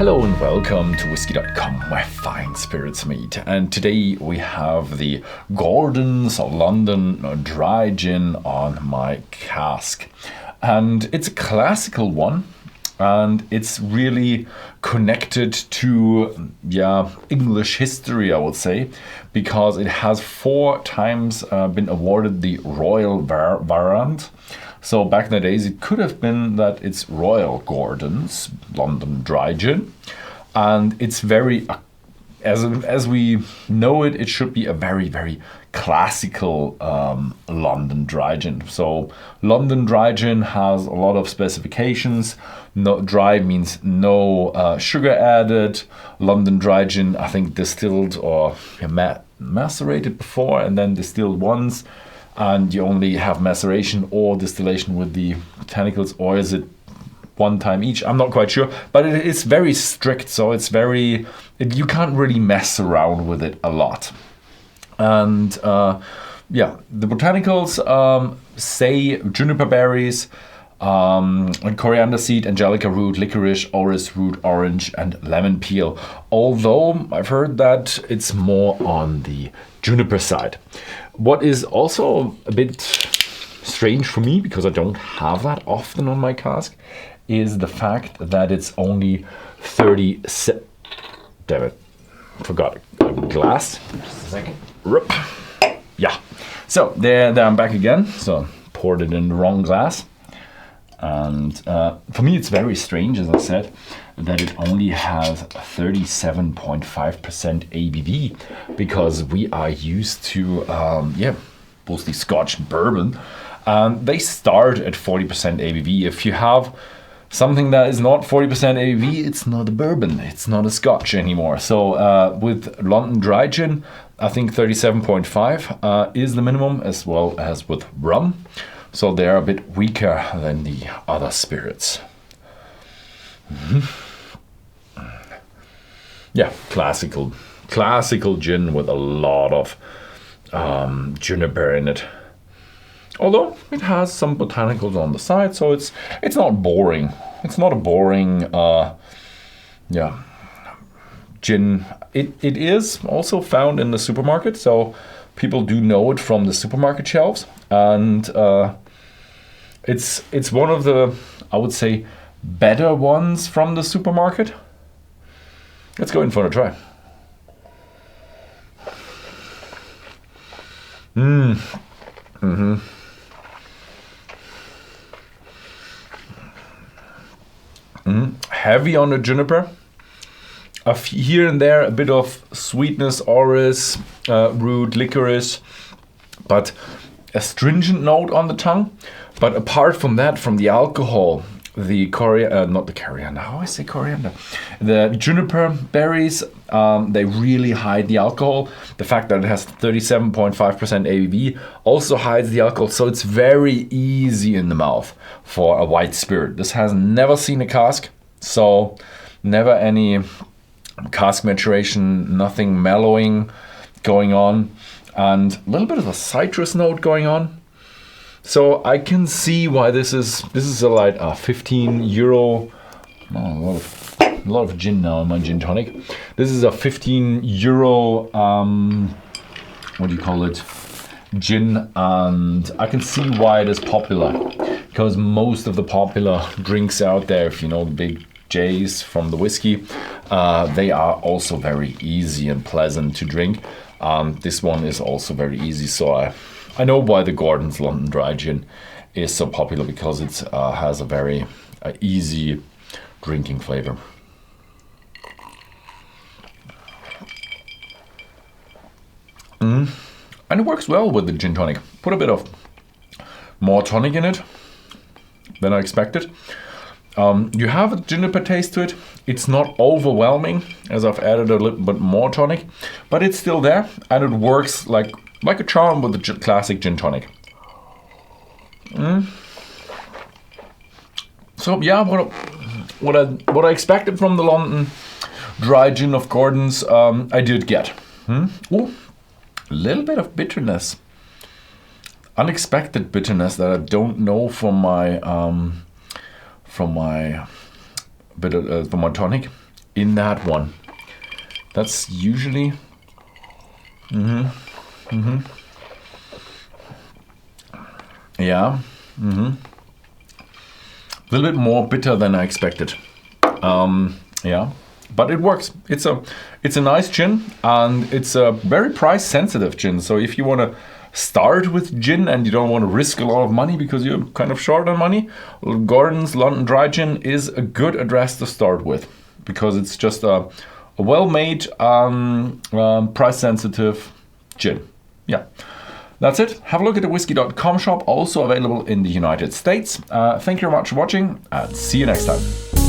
Hello and welcome to Whisky.com, where fine spirits meet. And today we have the Gordon's London Dry Gin on my cask. And it's a classical one, and it's really connected to English history, I would say, because it has 4 times been awarded the Royal variant. So back in the days, it could have been that it's Royal Gordon's London Dry Gin, and it's very, as we know it, it should be a very, very classical London Dry Gin. So London Dry Gin has a lot of specifications. No dry means no sugar added. London Dry Gin, I think, distilled or macerated before and then distilled once. And you only have maceration or distillation with the botanicals, or is it one time each? I'm not quite sure, but it's very strict, so it's you can't really mess around with it a lot. And the botanicals say juniper berries, coriander seed, angelica root, licorice, orris root, orange, and lemon peel. Although I've heard that it's more on the juniper side. What is also a bit strange for me, because I don't have that often on my cask, is the fact that it's only 37. Damn it, forgot a glass. Just a second. Rup. Yeah. So there I'm back again. So poured it in the wrong glass. And for me, it's very strange, as I said, that it only has 37.5% ABV, because we are used to, mostly Scotch and bourbon. They start at 40% ABV. If you have something that is not 40% ABV, it's not a bourbon, it's not a Scotch anymore. So with London Dry Gin, I think 37.5 is the minimum, as well as with rum. So they're a bit weaker than the other spirits. Yeah, classical gin with a lot of juniper in it. Although it has some botanicals on the side, so it's not boring. It's not a boring gin. It is also found in the supermarket, so people do know it from the supermarket shelves, and it's one of the, I would say, better ones from the supermarket. Let's go in for a try. Heavy on the juniper. Here and there a bit of sweetness, orris, root, licorice, but a stringent note on the tongue. But apart from that, from the alcohol, the the juniper berries, they really hide the alcohol. The fact that it has 37.5% ABV also hides the alcohol, so it's very easy in the mouth for a white spirit. This has never seen a cask, so never any cask maturation, nothing mellowing going on, and a little bit of a citrus note going on. So I can see why this is like a 15 euro. Oh, a lot of gin now in my gin tonic. This is a 15 euro. What do you call it? Gin, and I can see why it is popular, because most of the popular drinks out there, if you know the big J's from the whiskey, they are also very easy and pleasant to drink. This one is also very easy, so I know why the Gordon's London Dry Gin is so popular, because it has a very easy drinking flavor. And it works well with the gin tonic. Put a bit of more tonic in it than I expected. You have a juniper taste to it. It's not overwhelming, as I've added a little bit more tonic, but it's still there, and it works like a charm with the classic gin tonic. So yeah, what I expected from the London Dry Gin of Gordon's, I did get. Ooh, a little bit of bitterness, unexpected bitterness that I don't know from my tonic. in that one. That's usually... Yeah. A little bit more bitter than I expected. Yeah, but it works. It's a nice gin, and it's a very price sensitive gin. So if you want to start with gin and you don't want to risk a lot of money because you're kind of short on money, Gordon's London Dry Gin is a good address to start with, because it's just a well-made, price sensitive gin. Yeah. That's it. Have a look at the Whisky.com shop, also available in the United States. Thank you very much for watching, and see you next time.